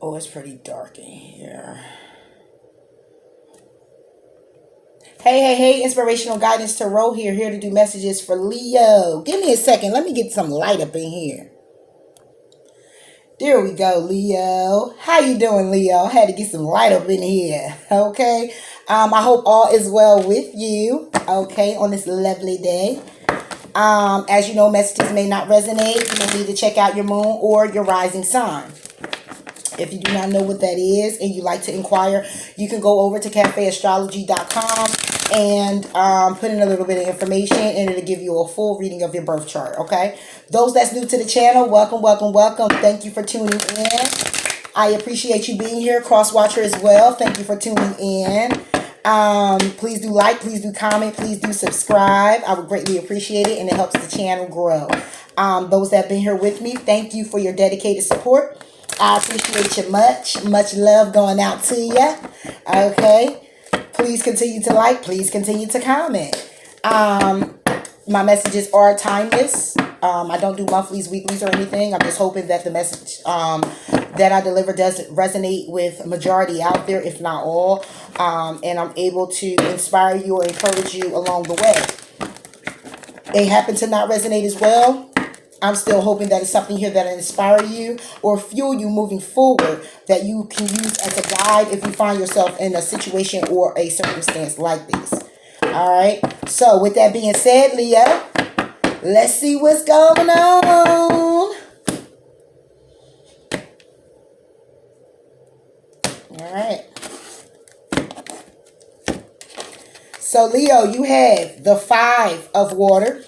Oh, it's pretty dark in here. Hey, inspirational guidance tarot here to do messages for Leo. Give me a second. Let me get some light up in here. There we go, Leo. How you doing, Leo? I had to get some light up in here. Okay. I hope all is well with you. Okay, on this lovely day. As you know, messages may not resonate. You may need to check out your moon or your rising sign. If you do not know what that is and you like to inquire, you can go over to cafeastrology.com and put in a little bit of information and it'll give you a full reading of your birth chart, okay? Those that's new to the channel, welcome. Thank you for tuning in. I appreciate you being here. Cross watcher as well. Thank you for tuning in. Please do like, please do comment, please do subscribe. I would greatly appreciate it and it helps the channel grow. Those that have been here with me, thank you for your dedicated support. I appreciate you much. Much love going out to you. Okay. Please continue to like. Please continue to comment. My messages are timeless. I don't do monthlies, weeklies, or anything. I'm just hoping that the message that I deliver does resonate with majority out there, if not all. And I'm able to inspire you or encourage you along the way. They happen to not resonate as well. I'm still hoping that it's something here that will inspire you or fuel you moving forward that you can use as a guide if you find yourself in a situation or a circumstance like this. All right. So with that being said, Leo, let's see what's going on. All right. So Leo, you have the 5 of water.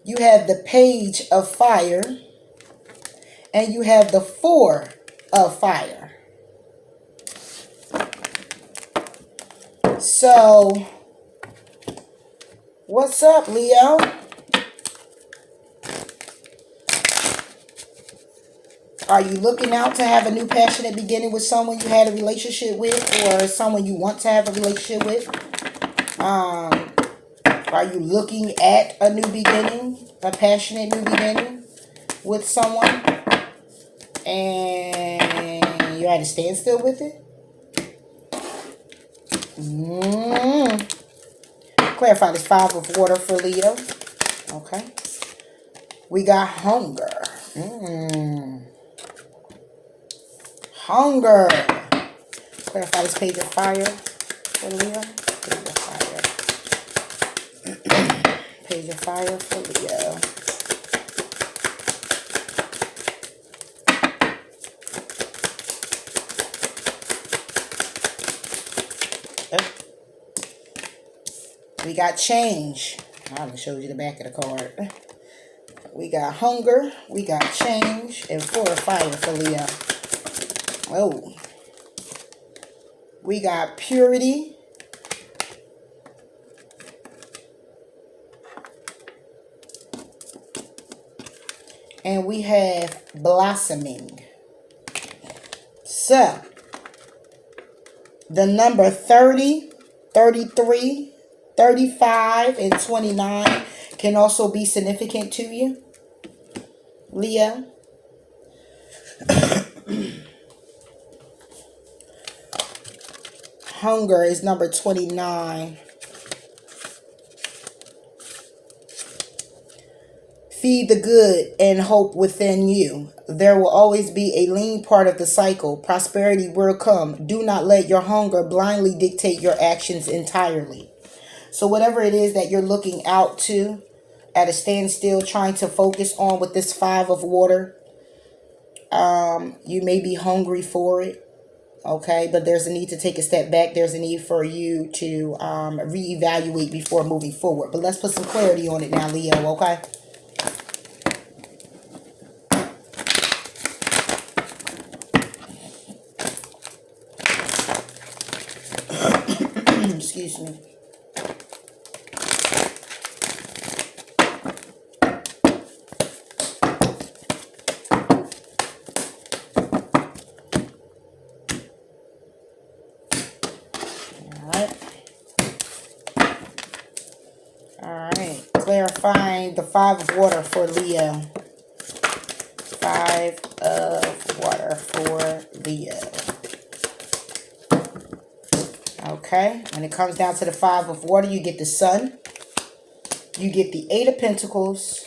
You have the Page of Fire, and you have the 4 of Fire. So, what's up, Leo? Are you looking out to have a new passionate beginning with someone you had a relationship with or someone you want to have a relationship with? Are you looking at a new beginning, a passionate new beginning with someone, and you're at a standstill with it? Clarify this 5 of water for Leo. Okay. We got hunger. Hunger. Clarify this Page of Fire for Leo. Page of Fire. Page of Fire for Leo. We got change. I haven't showed you the back of the card. We got hunger. We got change. And 4 of fire for Leo. Oh. We got purity. And we have blossoming. So, the number 30, 33, 35, and 29 can also be significant to you, Leo. Hunger is number 29. Feed the good and hope within you. There will always be a lean part of the cycle. Prosperity will come. Do not let your hunger blindly dictate your actions entirely. So whatever it is that you're looking out to at a standstill, trying to focus on with this 5 of water, you may be hungry for it. Okay, but there's a need to take a step back. There's a need for you to reevaluate before moving forward. But let's put some clarity on it now, Leo, okay? Excuse me. Alright. Clarifying the 5 of water for Leo. 5 of water for Leo. Okay, when it comes down to the Five of Water, you get the Sun, you get the Eight of Pentacles,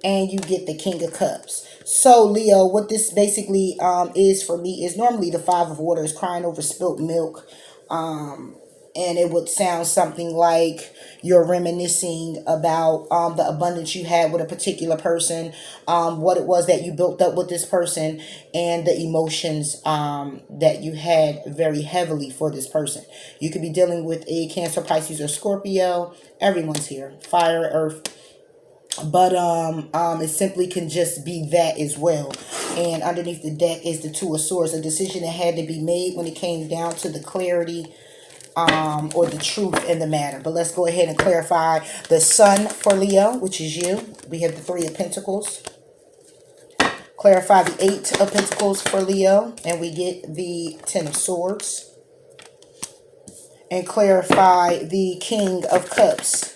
and you get the King of Cups. So, Leo, what this basically is for me is normally the Five of Water is crying over spilt milk. And it would sound something like you're reminiscing about the abundance you had with a particular person, what it was that you built up with this person, and the emotions that you had very heavily for this person. You could be dealing with a Cancer, Pisces, or Scorpio. Everyone's here. Fire, earth. But it simply can just be that as well. And underneath the deck is the Two of Swords, a decision that had to be made when it came down to the clarity or the truth in the matter. But let's go ahead and clarify the Sun for Leo, which is you. We have the Three of Pentacles. Clarify the Eight of Pentacles for Leo, and we get the Ten of Swords. And clarify the King of Cups,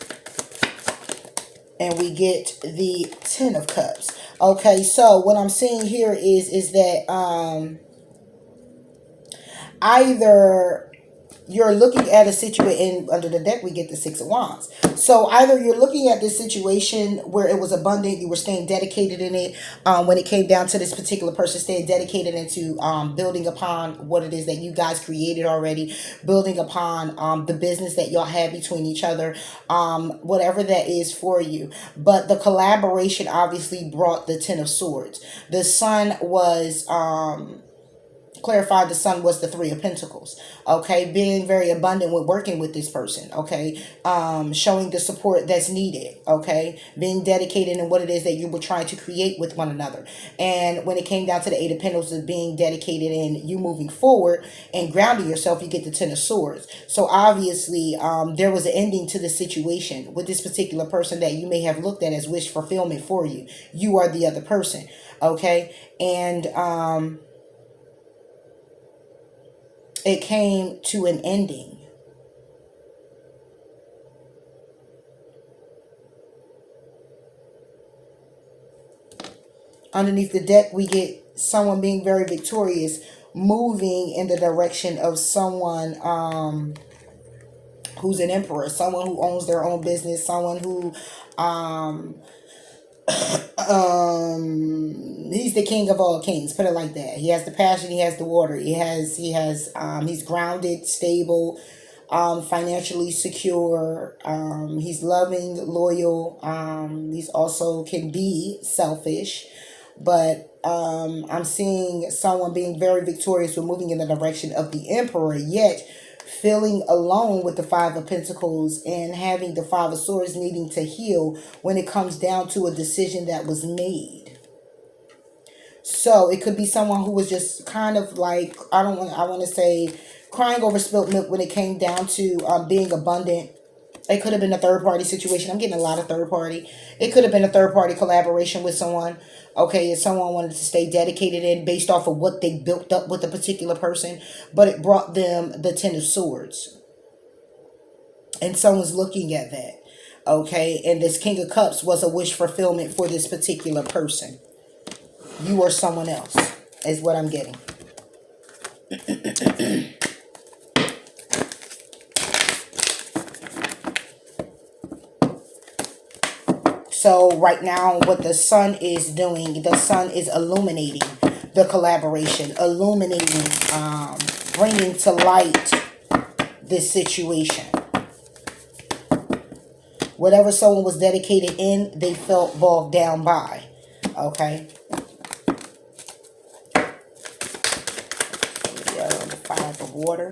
and we get the Ten of Cups. Okay, so what I'm seeing here is that either you're looking at a situation, under the deck we get the Six of Wands. So either you're looking at this situation where it was abundant, you were staying dedicated in it, when it came down to this particular person, staying dedicated into building upon what it is that you guys created already, building upon the business that y'all had between each other, whatever that is for you. But the collaboration obviously brought the Ten of Swords. The Sun was clarified, the Sun was the Three of Pentacles. Okay, being very abundant with working with this person. Okay, showing the support that's needed. Okay, being dedicated in what it is that you were trying to create with one another. And when it came down to the Eight of Pentacles, of being dedicated in you moving forward and grounding yourself, you get the Ten of Swords. So obviously there was an ending to the situation with this particular person that you may have looked at as wish fulfillment for you. You are the other person. Okay, and it came to an ending. Underneath the deck, we get someone being very victorious, moving in the direction of someone who's an emperor, someone who owns their own business, someone who he's the king of all kings, put it like that. He has the passion, he has the water, he's grounded, stable, financially secure, he's loving, loyal, he's also can be selfish, but I'm seeing someone being very victorious with moving in the direction of the emperor, yet feeling alone with the Five of Pentacles and having the Five of Swords, needing to heal when it comes down to a decision that was made. So it could be someone who was just kind of like, I want to say crying over spilt milk when it came down to being abundant. It could have been a third party situation. I'm getting a lot of third party. It could have been a third party collaboration with someone. Okay, if someone wanted to stay dedicated in based off of what they built up with a particular person, but it brought them the Ten of Swords. And someone's looking at that. Okay, and this King of Cups was a wish fulfillment for this particular person. You or someone else is what I'm getting. So right now what the Sun is doing, the Sun is illuminating the collaboration, illuminating, bringing to light this situation. Whatever someone was dedicated in, they felt bogged down by. Okay. The Five of Water.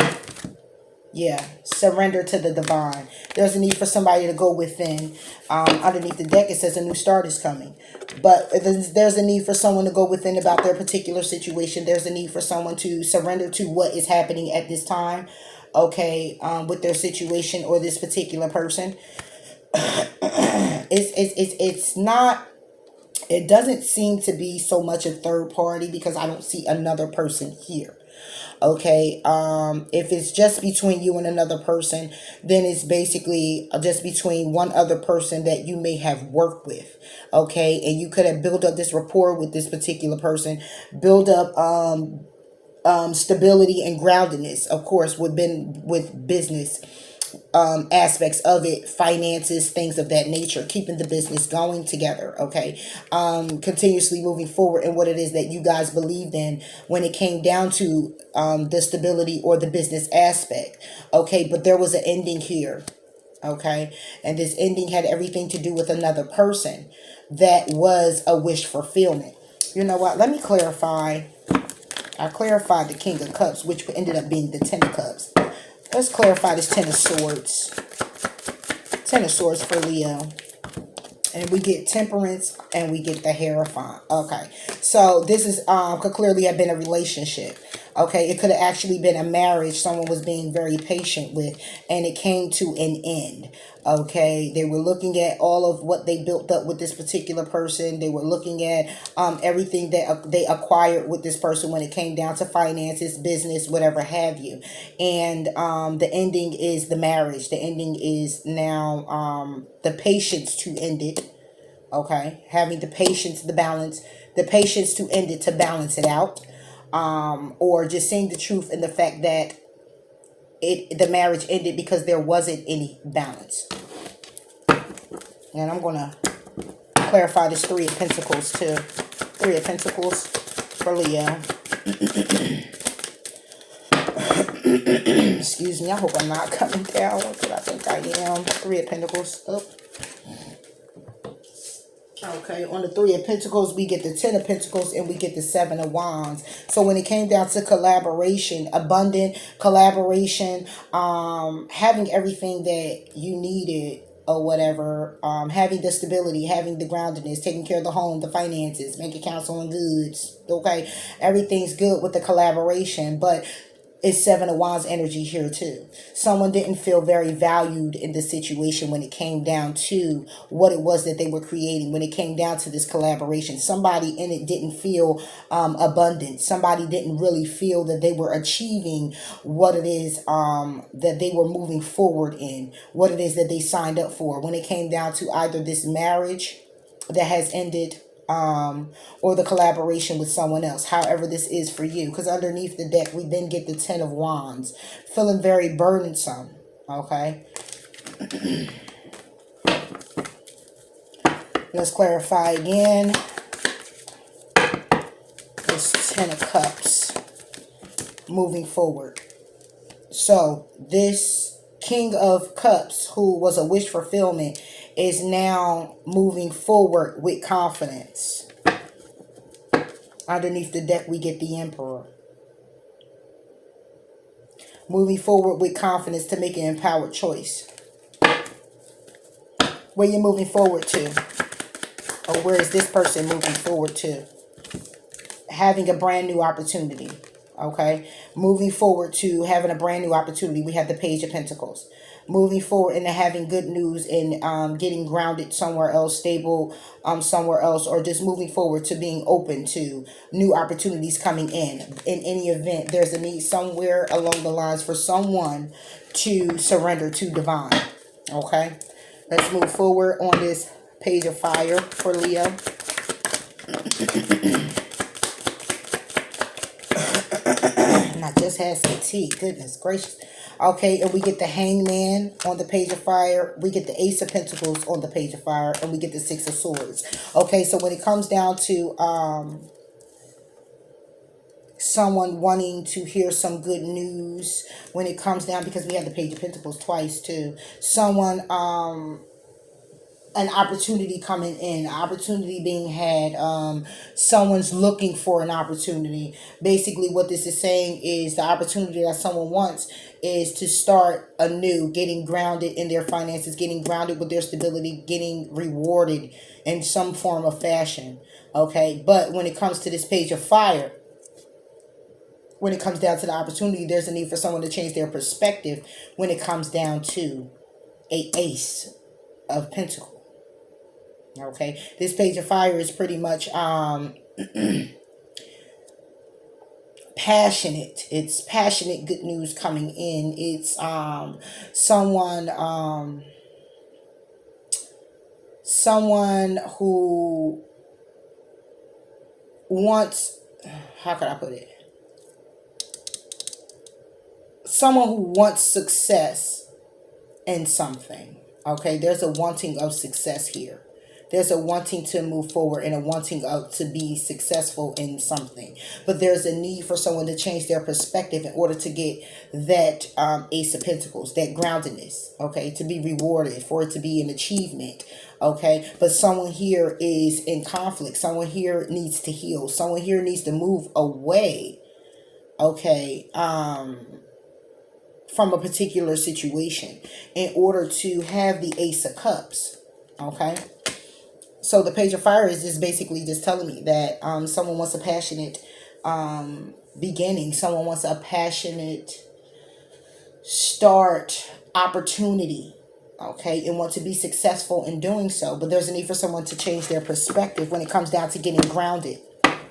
Yeah, surrender to the divine. There's a need for somebody to go within. Underneath the deck, it says a new start is coming. But there's a need for someone to go within about their particular situation. There's a need for someone to surrender to what is happening at this time. Okay, with their situation or this particular person. It's not, it doesn't seem to be so much a third party because I don't see another person here. Okay, if it's just between you and another person, then it's basically just between one other person that you may have worked with. Okay, and you could have built up this rapport with this particular person, build up stability and groundedness, of course, with business aspects of it, finances, things of that nature, keeping the business going together. Okay, continuously moving forward in what it is that you guys believed in when it came down to the stability or the business aspect. Okay, but there was an ending here. Okay, and this ending had everything to do with another person that was a wish fulfillment. You know what, let me clarify. I clarified the King of Cups, which ended up being the Ten of Cups. Let's clarify this Ten of Swords. Ten of Swords for Leo. And we get Temperance and we get the Hierophant. Okay. So this is could clearly have been a relationship. Okay. It could have actually been a marriage someone was being very patient with, and it came to an end. Okay. They were looking at all of what they built up with this particular person. They were looking at everything that they acquired with this person when it came down to finances, business, whatever have you. And the ending is the marriage. The ending is now the patience to end it. Okay, having the patience, the patience to end it, to balance it out, or just saying the truth in the fact that the marriage ended because there wasn't any balance. And I'm gonna clarify this Three of Pentacles too. Three of Pentacles for Leo. Excuse me. I hope I'm not coming down, but I think I am. Three of Pentacles. Oh. Okay, on the Three of Pentacles, we get the Ten of Pentacles and we get the Seven of Wands. So when it came down to collaboration, abundant collaboration, having everything that you needed or whatever, having the stability, having the groundedness, taking care of the home, the finances, bank accounts on goods. Okay, everything's good with the collaboration, but it's Seven of Wands energy here too. Someone didn't feel very valued in the situation when it came down to what it was that they were creating, when it came down to this collaboration. Somebody in it didn't feel abundant. Somebody didn't really feel that they were achieving what it is that they were moving forward in, what it is that they signed up for. When it came down to either this marriage that has ended, or the collaboration with someone else, however this is for you. Because underneath the deck, we then get the Ten of Wands, feeling very burdensome. Okay. Let's clarify again. This Ten of Cups, moving forward. So this King of Cups, who was a wish fulfillment, is now moving forward with confidence. Underneath the deck, we get the Emperor. Moving forward with confidence to make an empowered choice. Where you're moving forward to. Or where is this person moving forward to? Having a brand new opportunity. Okay. Moving forward to having a brand new opportunity. We have the Page of Pentacles. Moving forward into having good news and getting grounded somewhere else, stable somewhere else, or just moving forward to being open to new opportunities coming in. In any event, there's a need somewhere along the lines for someone to surrender to divine. Okay, let's move forward on this Page of Fire for Leo. And I just had some tea. Goodness gracious. Okay, and we get the Hangman on the Page of Fire. We get the Ace of Pentacles on the Page of Fire. And we get the Six of Swords. Okay, so when it comes down to someone wanting to hear some good news, when it comes down, because we have the Page of Pentacles twice too. Someone, an opportunity coming in, opportunity being had, someone's looking for an opportunity. Basically what this is saying is the opportunity that someone wants is to start anew, getting grounded in their finances, getting grounded with their stability, getting rewarded in some form of fashion. Okay, but when it comes to this Page of Fire, when it comes down to the opportunity, there's a need for someone to change their perspective when it comes down to a Ace of Pentacles. Okay, this Page of Fire is pretty much passionate. It's passionate good news coming in. It's someone someone who wants, how can I put it? Someone who wants success in something. Okay, there's a wanting of success here. There's a wanting to move forward and a wanting of to be successful in something. But there's a need for someone to change their perspective in order to get that Ace of Pentacles, that groundedness, okay, to be rewarded, for it to be an achievement, okay. But someone here is in conflict. Someone here needs to heal. Someone here needs to move away, okay, from a particular situation in order to have the Ace of Cups, okay. So the Page of Fire is just basically just telling me that someone wants a passionate beginning. Someone wants a passionate start, opportunity, okay, and want to be successful in doing so. But there's a need for someone to change their perspective when it comes down to getting grounded,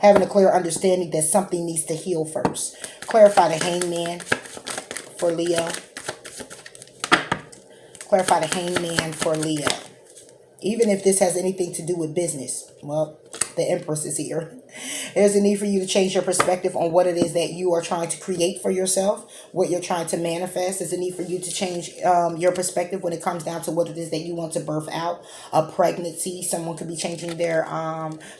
having a clear understanding that something needs to heal first. Clarify the Hangman for Leo. Clarify the Hangman for Leo. Even if this has anything to do with business, well, the Empress is here. There's a need for you to change your perspective on what it is that you are trying to create for yourself, what you're trying to manifest. There's a need for you to change your perspective when it comes down to what it is that you want to birth out. A pregnancy. Someone could be changing their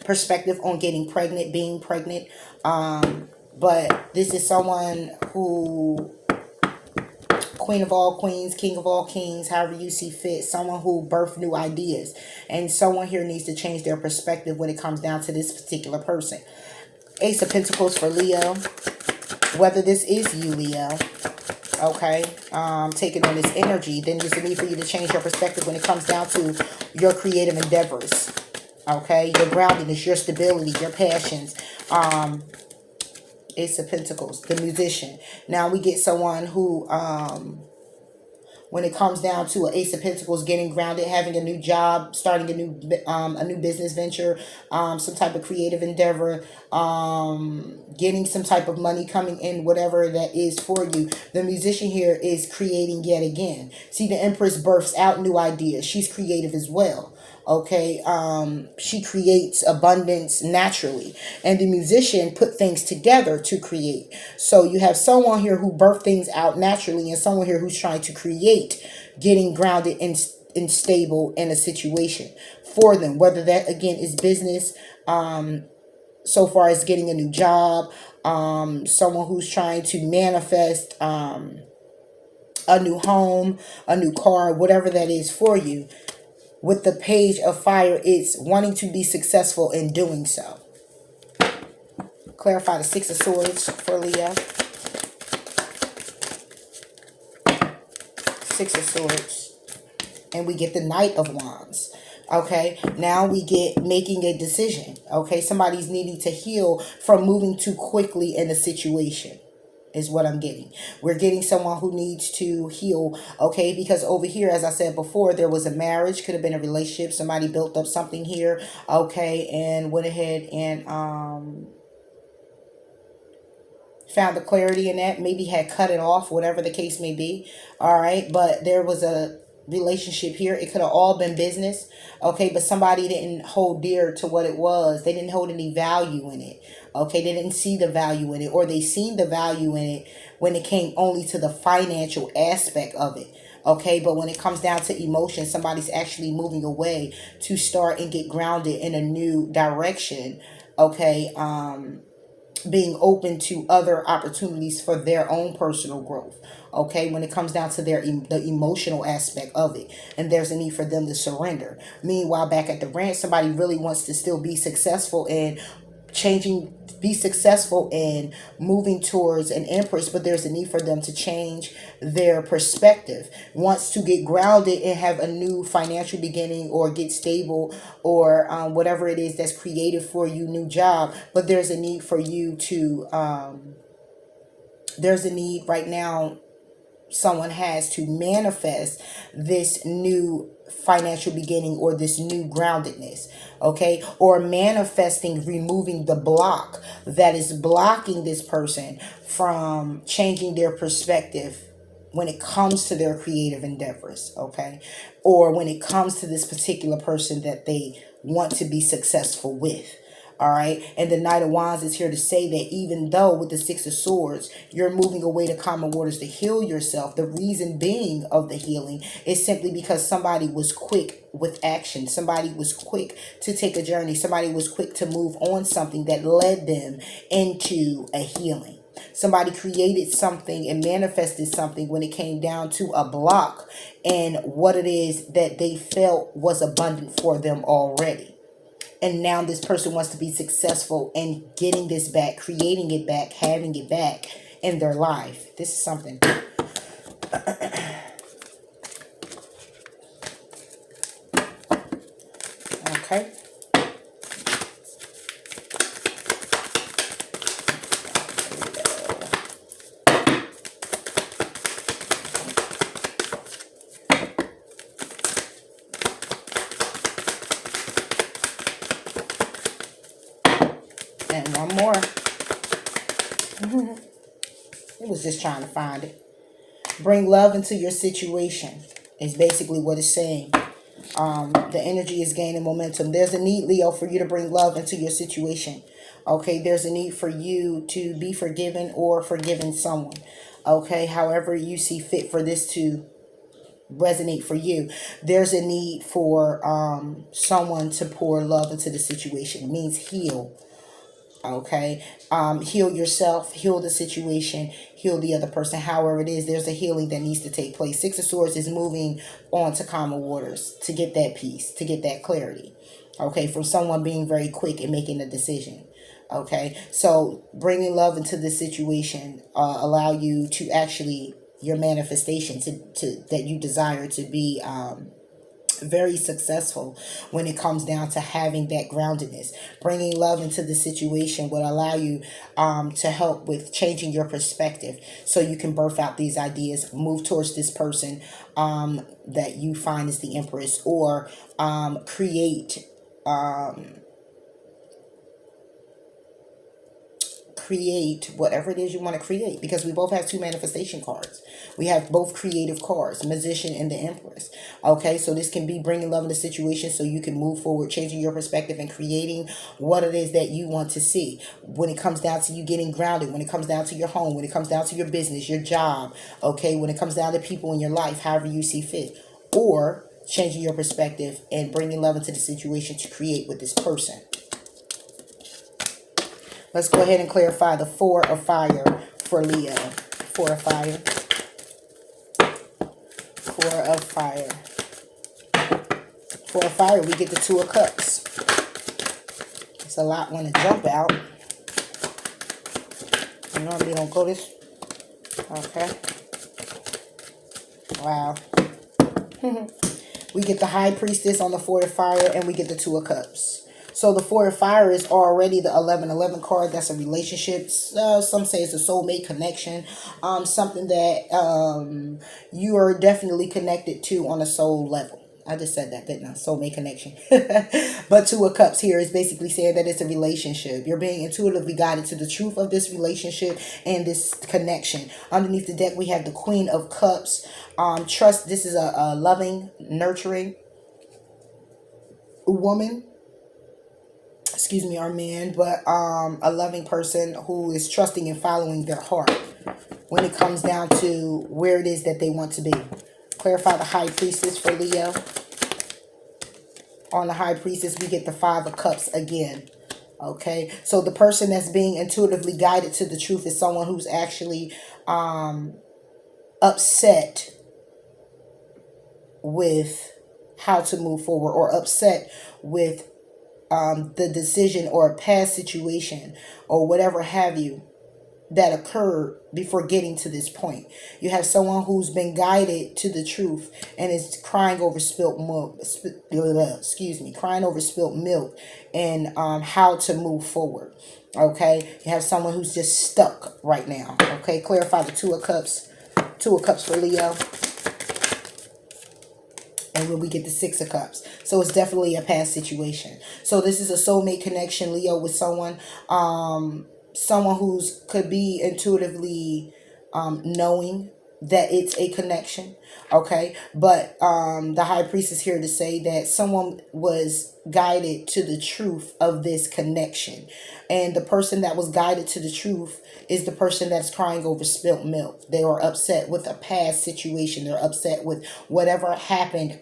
perspective on getting pregnant, being pregnant. But this is someone who... Queen of all queens, king of all kings, however you see fit. Someone who birthed new ideas. And someone here needs to change their perspective when it comes down to this particular person. Ace of Pentacles for Leo. Whether this is you, Leo, okay, taking on this energy, then there's a need for you to change your perspective when it comes down to your creative endeavors. Okay, your groundedness, your stability, your passions. Ace of Pentacles, the musician. Now we get someone who, when it comes down to an Ace of Pentacles, getting grounded, having a new job, starting a new business venture, some type of creative endeavor, getting some type of money coming in, whatever that is for you. The musician here is creating yet again. See, the Empress births out new ideas. She's creative as well. Okay, she creates abundance naturally, and the musician put things together to create. So you have someone here who birthed things out naturally, and someone here who's trying to create, getting grounded and stable in a situation for them, whether that again is business, so far as getting a new job, someone who's trying to manifest a new home, a new car, whatever that is for you. With the Page of Fire, it's wanting to be successful in doing so. Clarify the Six of Swords for Leo. Six of Swords. And we get the Knight of Wands. Okay, now we get making a decision. Okay, somebody's needing to heal from moving too quickly in a situation. Is what I'm getting. We're getting someone who needs to heal, okay? Because over here, as I said before, there was a marriage, could have been a relationship. Somebody built up something here, okay, and went ahead and found the clarity in that. Maybe had cut it off, whatever the case may be, all right? But there was a relationship here. It could have all been business, okay, but somebody didn't hold dear to what it was. They didn't hold any value in it, okay. They didn't see the value in it, or they seen the value in it when it came only to the financial aspect of it, okay. But when it comes down to emotion, somebody's actually moving away to start and get grounded in a new direction, okay. Being open to other opportunities for their own personal growth, okay, when it comes down to the emotional aspect of it. And there's a need for them to surrender. Meanwhile, back at the ranch, somebody really wants to still be successful in be successful in moving towards an Empress, but there's a need for them to change their perspective. Wants to get grounded and have a new financial beginning, or get stable, or whatever it is that's creative for you, new job. But there's a need for you to, there's a need right now, someone has to manifest this new financial beginning or this new groundedness, okay? Or manifesting, removing the block that is blocking this person from changing their perspective when it comes to their creative endeavors, okay? Or when it comes to this particular person that they want to be successful with. All right. And the Knight of Wands is here to say that even though with the Six of Swords, you're moving away to calmer waters to heal yourself, the reason being of the healing is simply because somebody was quick with action. Somebody was quick to take a journey. Somebody was quick to move on something that led them into a healing. Somebody created something and manifested something when it came down to a block and what it is that they felt was abundant for them already. And now this person wants to be successful in getting this back, creating it back, having it back in their life. This is something. Okay. And one more. It was just trying to find it. Bring love into your situation is basically what it's saying. The energy is gaining momentum. There's a need, Leo, for you to bring love into your situation. Okay, there's a need for you to be forgiven or forgiving someone. Okay, however you see fit for this to resonate for you. There's a need for someone to pour love into the situation. It means heal. Okay, heal yourself, heal the situation, heal the other person. However it is, there's a healing that needs to take place. Six of Swords is moving on to calmer waters to get that peace, to get that clarity. Okay, from someone being very quick and making a decision. Okay, so bringing love into this situation allow you to actually, your manifestation to that you desire to be very successful when it comes down to having that groundedness. Bringing love into the situation will allow you to help with changing your perspective so you can birth out these ideas, move towards this person that you find is the Empress, or create whatever it is you want to create, because we both have two manifestation cards. We have both creative cards, Magician and the Empress. Okay, so this can be bringing love in the situation so you can move forward, changing your perspective and creating what it is that you want to see. When it comes down to you getting grounded, when it comes down to your home, when it comes down to your business, your job, okay, when it comes down to people in your life, however you see fit, or changing your perspective and bringing love into the situation to create with this person. Let's go ahead and clarify the Four of Fire for Leo. Four of Fire. Four of Fire. Four of Fire, we get the Two of Cups. It's a lot when to jump out. I normally don't go this. Okay. Wow. We get the High Priestess on the Four of Fire, and we get the Two of Cups. So the Four of Fire is already the 1111 card. That's a relationship. Some say it's a soulmate connection. Something that you are definitely connected to on a soul level. I just said that, didn't I? Soulmate connection. But Two of Cups here is basically saying that it's a relationship. You're being intuitively guided to the truth of this relationship and this connection. Underneath the deck, we have the Queen of Cups. Trust. This is a loving, nurturing woman. Excuse me, our man, but a loving person who is trusting and following their heart when it comes down to where it is that they want to be. Clarify the High Priestess for Leo. On the High Priestess, we get the Five of Cups again. Okay, so the person that's being intuitively guided to the truth is someone who's actually upset with how to move forward, or upset with the decision or a past situation or whatever have you that occurred before getting to this point. You have someone who's been guided to the truth and is crying over spilt milk, crying over spilt milk and how to move forward. Okay, you have someone who's just stuck right now. Okay, clarify the Two of Cups for Leo. And when we get the Six of Cups. So it's definitely a past situation. So this is a soulmate connection, Leo, with someone. Someone who's could be intuitively knowing that it's a connection. Okay. But the high priest is here to say that someone was guided to the truth of this connection. And the person that was guided to the truth is the person that's crying over spilt milk. They are upset with a past situation. They're upset with whatever happened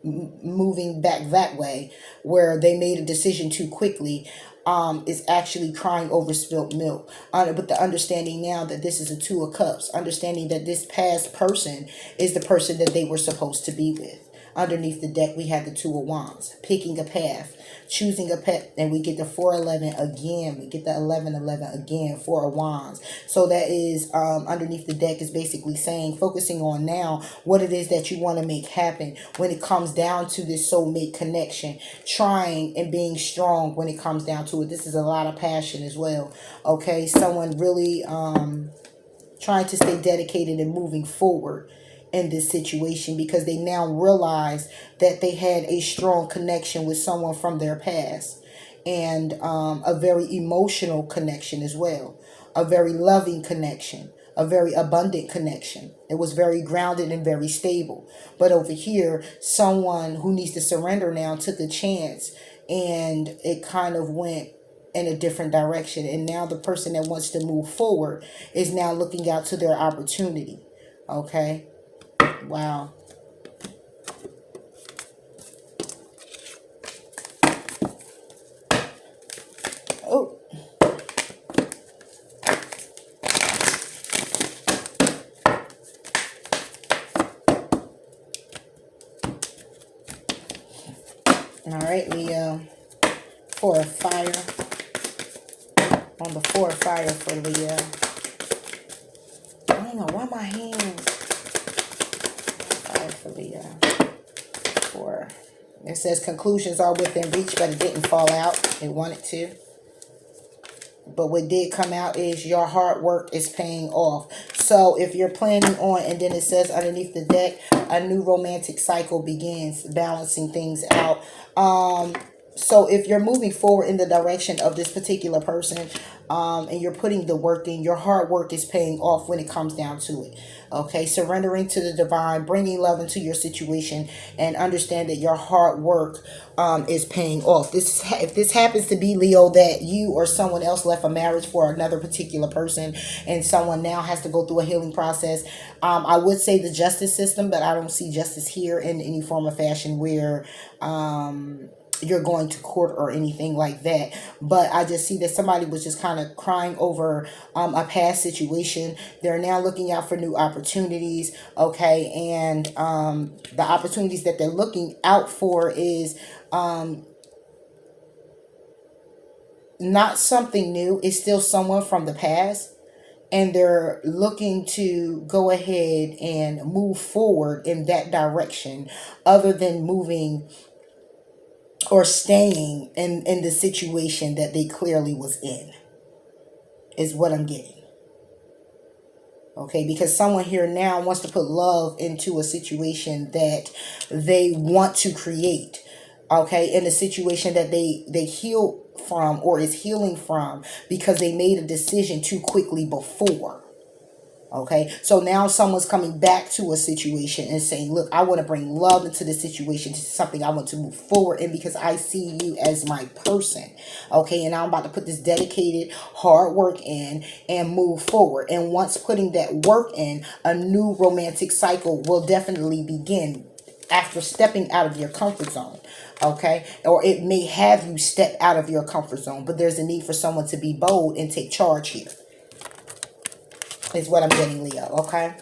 moving back that way, where they made a decision too quickly, is actually crying over spilt milk. But the understanding now that this is a Two of Cups, understanding that this past person is the person that they were supposed to be with. Underneath the deck, we have the Two of Wands, picking a path, choosing a path, and we get the 411 again. We get the 1111 again, Four of Wands. So that is underneath the deck is basically saying, focusing on now what it is that you want to make happen when it comes down to this soulmate connection, trying and being strong when it comes down to it. This is a lot of passion as well. Okay, someone really trying to stay dedicated and moving forward in this situation, because they now realize that they had a strong connection with someone from their past, and a very emotional connection as well, a very loving connection, a very abundant connection. It was very grounded and very stable. But over here, someone who needs to surrender now took a chance, and it kind of went in a different direction. And now the person that wants to move forward is now looking out to their opportunity. Okay. Wow. Oh. All right, Leo. Four of Fire. On the Four of Fire for Leo. I don't know why my hands. Fire for Leo. Four. It says conclusions are within reach, but it didn't fall out. It wanted to. But what did come out is your hard work is paying off. So if you're planning on, and then it says underneath the deck, a new romantic cycle begins, balancing things out. So if you're moving forward in the direction of this particular person, and you're putting the work in, your hard work is paying off when it comes down to it. Okay, surrendering to the divine, bringing love into your situation, and understand that your hard work is paying off. If this happens to be, Leo, that you or someone else left a marriage for another particular person, and someone now has to go through a healing process, I would say the justice system, but I don't see justice here in any form or fashion where you're going to court or anything like that. But I just see that somebody was just kind of crying over a past situation. They're now looking out for new opportunities. Okay. And the opportunities that they're looking out for is not something new. It's still someone from the past. And they're looking to go ahead and move forward in that direction, other than moving or staying in the situation that they clearly was in, is what I'm getting. Okay, because someone here now wants to put love into a situation that they want to create. Okay, in a situation that they heal from, or is healing from, because they made a decision too quickly before. Okay, so now someone's coming back to a situation and saying, look, I want to bring love into the situation. This is something I want to move forward in, because I see you as my person. Okay, and I'm about to put this dedicated hard work in and move forward. And once putting that work in, a new romantic cycle will definitely begin after stepping out of your comfort zone. Okay, or it may have you step out of your comfort zone, but there's a need for someone to be bold and take charge here, is what I'm getting, Leo. Okay.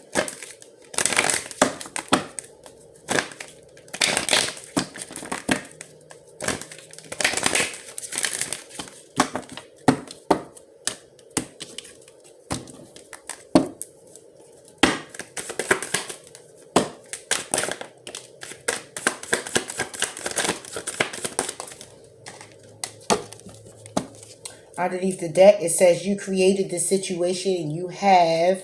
Underneath the deck, it says you created this situation and you have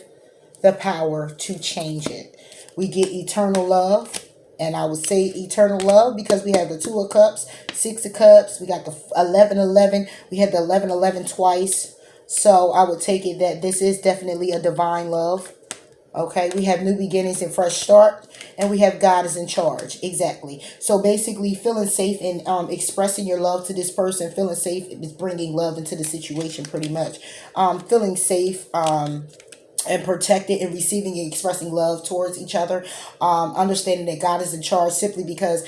the power to change it. We get eternal love And I would say eternal love because we have the Two of Cups, Six of Cups. We got the 11-11. We had the 11-11 twice. So I would take it that this is definitely a divine love. Okay, we have new beginnings and fresh start, and we have God is in charge. Exactly. So basically, feeling safe in expressing your love to this person, feeling safe is bringing love into the situation, pretty much. Feeling safe. And protected and receiving and expressing love towards each other. Understanding that God is in charge simply because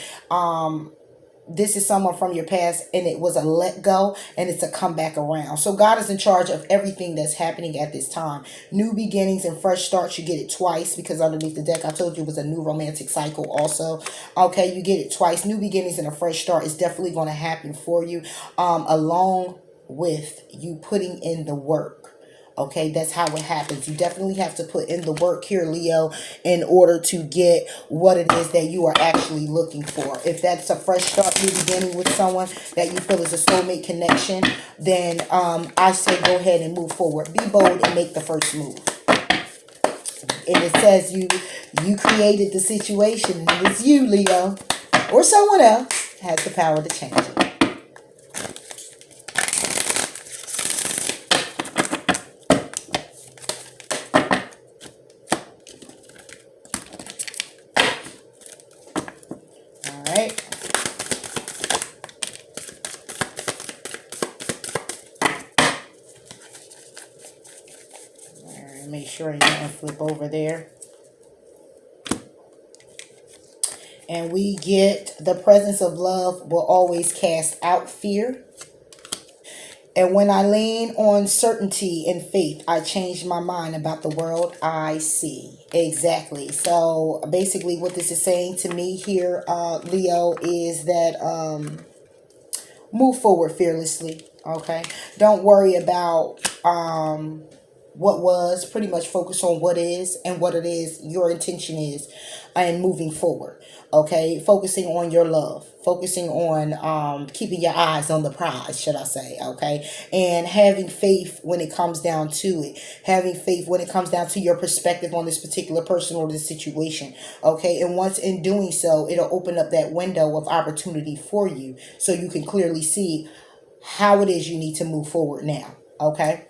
this is someone from your past and it was a let go and it's a comeback around. So God is in charge of everything that's happening at this time. New beginnings and fresh starts, you get it twice because underneath the deck I told you it was a new romantic cycle also. Okay, you get it twice. New beginnings and a fresh start is definitely going to happen for you, along with you putting in the work. Okay, that's how it happens. You definitely have to put in the work here, Leo, in order to get what it is that you are actually looking for. If that's a fresh start, new beginning with someone that you feel is a soulmate connection, then I say go ahead and move forward. Be bold and make the first move. And it says you created the situation. And it's you, Leo, or someone else has the power to change it. Right. Make sure you don't flip over there. And we get the presence of love will always cast out fear. And when I lean on certainty and faith, I change my mind about the world I see. Exactly. So basically what this is saying to me here, Leo, is that move forward fearlessly. Okay. Don't worry about what was. Pretty much focus on what is and what it is your intention is and moving forward. Okay, focusing on your love, focusing on keeping your eyes on the prize, should I say. Okay, and having faith when it comes down to it, having faith when it comes down to your perspective on this particular person or this situation. Okay, and once in doing so, it'll open up that window of opportunity for you so you can clearly see how it is you need to move forward now. Okay,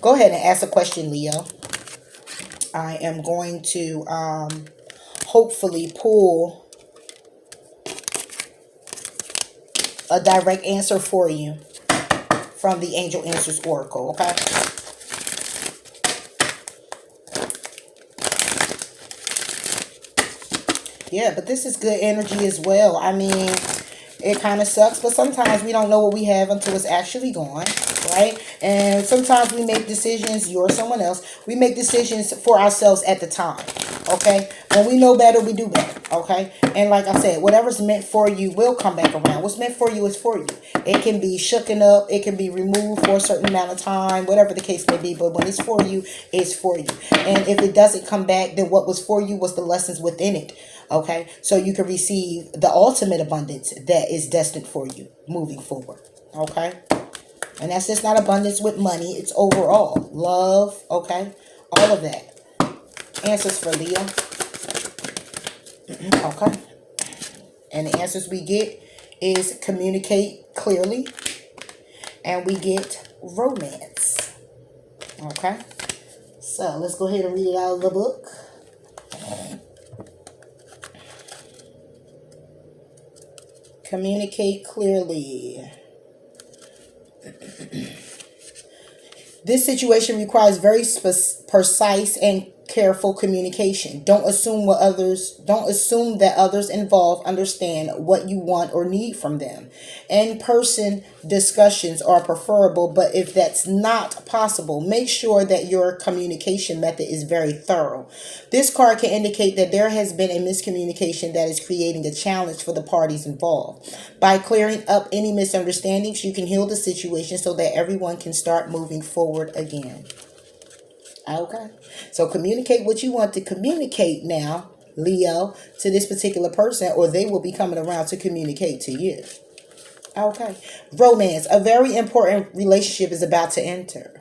go ahead and ask a question, Leo. I am going to hopefully pull a direct answer for you from the Angel Answers Oracle, okay? Yeah, but this is good energy as well. I mean, it kind of sucks, but sometimes we don't know what we have until it's actually gone, right? And sometimes we make decisions, you or someone else, we make decisions for ourselves at the time, okay? When we know better, we do better, okay? And like I said, whatever's meant for you will come back around. What's meant for you is for you. It can be shooken up, it can be removed for a certain amount of time, whatever the case may be, but when it's for you, it's for you. And if it doesn't come back, then what was for you was the lessons within it. Okay, so you can receive the ultimate abundance that is destined for you moving forward. Okay, and that's just not abundance with money, it's overall love. Okay, all of that. Answers for Leo. Okay, and the answers we get is communicate clearly, and we get romance. Okay, so let's go ahead and read it out of the book. Communicate clearly. This situation requires very precise and careful communication. Don't assume that others involved understand what you want or need from them. In-person discussions are preferable, but if that's not possible, make sure that your communication method is very thorough. This card can indicate that there has been a miscommunication that is creating a challenge for the parties involved. By clearing up any misunderstandings, you can heal the situation so that everyone can start moving forward again. Okay, so communicate what you want to communicate now, Leo, to this particular person, or they will be coming around to communicate to you. Okay, romance. A very important relationship is about to enter.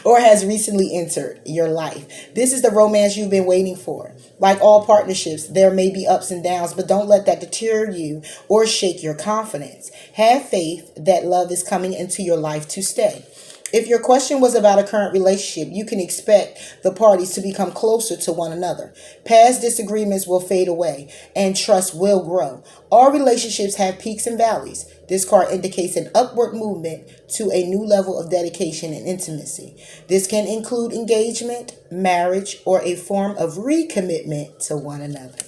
or has recently entered your life. This is the romance you've been waiting for. Like all partnerships, there may be ups and downs, but don't let that deter you or shake your confidence. Have faith that love is coming into your life to stay. If your question was about a current relationship, you can expect the parties to become closer to one another. Past disagreements will fade away and trust will grow. All relationships have peaks and valleys. This card indicates an upward movement to a new level of dedication and intimacy. This can include engagement, marriage, or a form of recommitment to one another.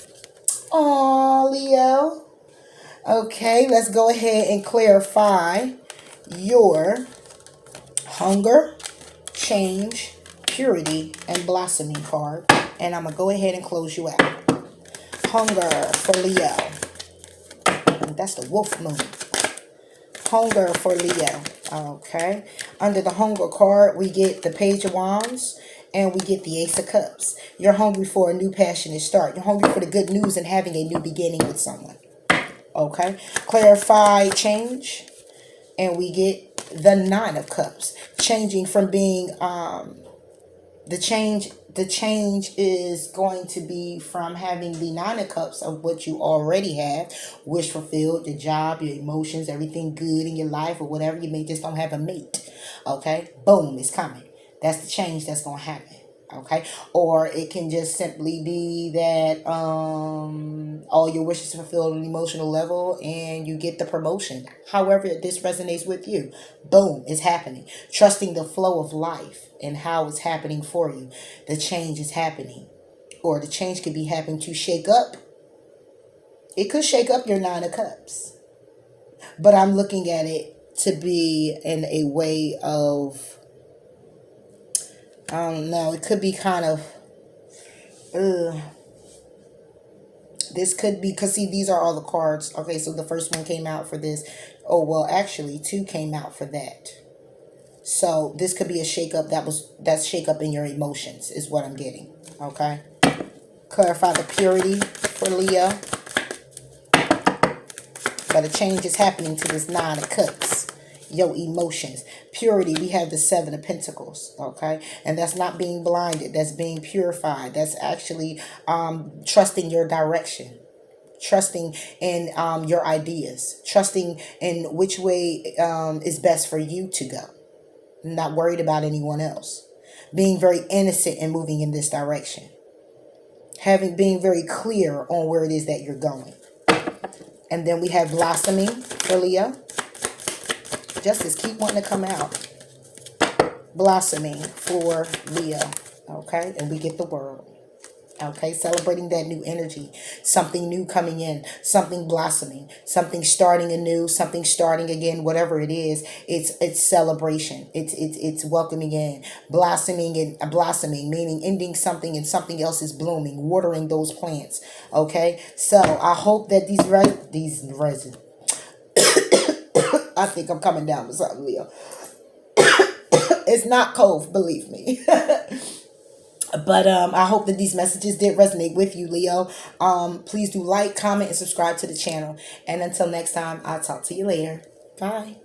Aw, Leo. Okay, let's go ahead and clarify your hunger, change, purity, and blossoming card. And I'm going to go ahead and close you out. Hunger for Leo. That's the wolf moon. Hunger for Leo. Okay. Under the hunger card, we get the Page of Wands and we get the Ace of Cups. You're hungry for a new passionate start. You're hungry for the good news and having a new beginning with someone. Okay. Clarify change. And we get the Nine of Cups. Changing from being the change is going to be from having the Nine of Cups of what you already have, wish fulfilled, your job, your emotions, everything good in your life or whatever. You may just don't have a mate. Okay? Boom, it's coming. That's the change that's going to happen. Okay, or it can just simply be that all your wishes are fulfilled on an emotional level and you get the promotion. However this resonates with you, boom, it's happening. Trusting the flow of life and how it's happening for you. The change is happening, or the change could be happening to shake up. It could shake up your Nine of Cups, but I'm looking at it to be in a way of, I don't know, it could be kind of, this could be, because see, these are all the cards. Okay, so the first one came out for this. Oh, well, actually, two came out for that. So this could be a shakeup that's shakeup in your emotions is what I'm getting. Okay. Clarify the purity for Leo. But a change is happening to this Nine of Cups. Your emotions. Purity, we have the Seven of Pentacles, okay? And that's not being blinded. That's being purified. That's actually trusting your direction. Trusting in your ideas. Trusting in which way is best for you to go. Not worried about anyone else. Being very innocent and moving in this direction. Being very clear on where it is that you're going. And then we have blossoming for Leo. Justice keep wanting to come out. Blossoming for Leo. Okay. And we get the World. Okay. Celebrating that new energy. Something new coming in. Something blossoming. Something starting anew. Something starting again. Whatever it is. It's celebration. It's welcoming in. Blossoming and blossoming. Meaning ending something and something else is blooming. Watering those plants. Okay. So I hope that these resin. I think I'm coming down with something, Leo. It's not cold, believe me. But I hope that these messages did resonate with you, Leo. Please do like, comment, and subscribe to the channel. And until next time, I'll talk to you later. Bye.